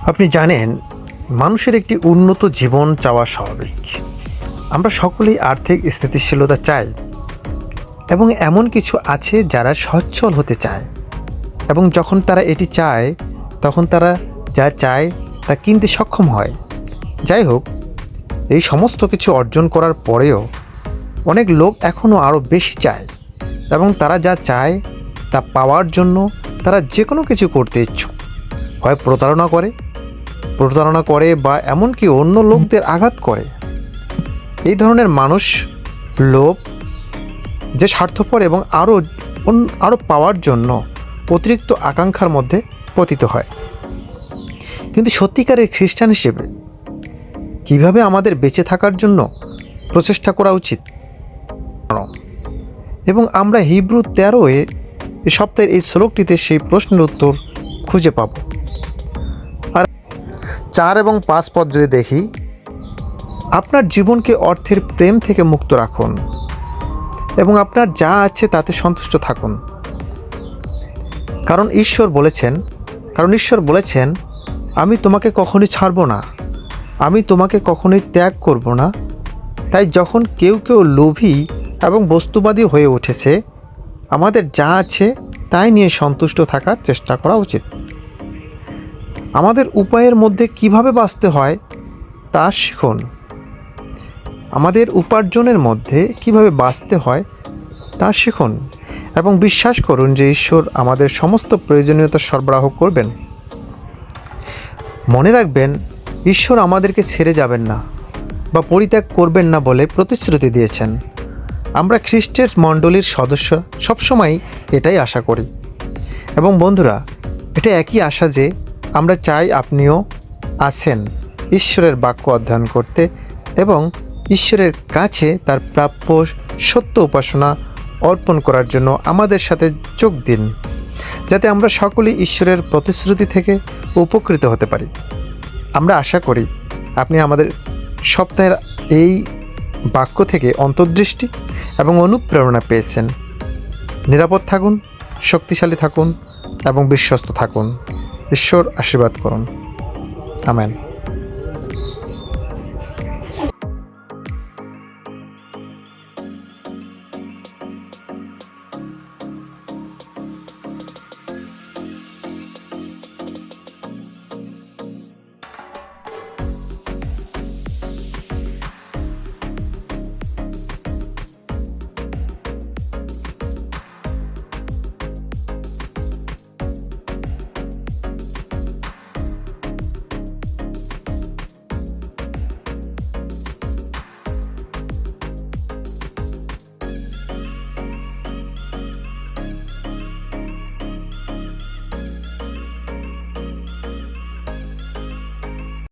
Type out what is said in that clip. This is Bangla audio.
আপনি জানেন, মানুষের একটি উন্নত জীবন চাওয়া স্বাভাবিক। আমরা সকলেই আর্থিক স্থিতিশীলতা চাই এবং এমন কিছু আছে যারা সচ্ছল হতে চায় এবং যখন তারা এটি চায় তখন তারা যা চায় তা কিনতে সক্ষম হয়। যাই হোক, এই সমস্ত কিছু অর্জন করার পরেও অনেক লোক এখনও আরও বেশি চায় এবং তারা যা চায় তা পাওয়ার জন্য তারা যে কোনো কিছু করতে ইচ্ছুক। হয় প্রতারণা করে বা এমনকি অন্য লোকদের আঘাত করে। এই ধরনের মানুষ লোভ, যে স্বার্থপর এবং আরও পাওয়ার জন্য অতিরিক্ত আকাঙ্ক্ষার মধ্যে পতিত হয়। কিন্তু সত্যিকারের খ্রিস্টান হিসেবে কিভাবে আমাদের বেঁচে থাকার জন্য প্রচেষ্টা করা উচিত, এবং আমরা হিব্রু 13 এই সপ্তাহের এই শ্লোকটিতে সেই প্রশ্নের উত্তর খুঁজে পাব। আর 4 এবং 5 পদ যদি দেখি, আপনার জীবনকে অর্থের প্রেম থেকে মুক্ত রাখুন এবং আপনার যা আছে তাতে সন্তুষ্ট থাকুন, কারণ ঈশ্বর বলেছেন আমি তোমাকে কখনোই ছাড়ব না, আমি তোমাকে কখনোই ত্যাগ করব না। তাই যখন কেউ লোভী এবং বস্তুবাদী হয়ে উঠেছে, আমাদের যা আছে তাই নিয়ে সন্তুষ্ট থাকার চেষ্টা করা উচিত। আমাদের উপায়ের মধ্যে কিভাবে বাঁচতে হয় তা শিখুন। আমাদের উপার্জনের মধ্যে কিভাবে বাঁচতে হয় তা শিখুন এবং বিশ্বাস করুন যে ঈশ্বর আমাদের সমস্ত প্রয়োজনীয়তা সরবরাহ করবেন। মনে রাখবেন, ঈশ্বর আমাদেরকে ছেড়ে যাবেন না বা পরিত্যাগ করবেন না বলে প্রতিশ্রুতি দিয়েছেন। আমরা খ্রিস্টের মণ্ডলীর সদস্য সবসময় এটাই আশা করি। এবং বন্ধুরা, এটা একই আশা যে আমরা চাই আপনিও আছেন ঈশ্বরের বাক্য অধ্যয়ন করতে এবং ঈশ্বরের কাছে তার প্রাপ্য সত্য উপাসনা অর্পণ করার জন্য আমাদের সাথে যোগ দিন, যাতে আমরা সকলেই ঈশ্বরের প্রতিশ্রুতি থেকে উপকৃত হতে পারি। আমরা আশা করি আপনি আমাদের সপ্তাহের এই বাক্য থেকে অন্তর্দৃষ্টি এবং অনুপ্রেরণা পেয়েছেন। নিরাপদ থাকুন, শক্তিশালী থাকুন এবং বিশ্বস্ত থাকুন। ঈশ্বর আশীর্বাদ করুন। আমেন।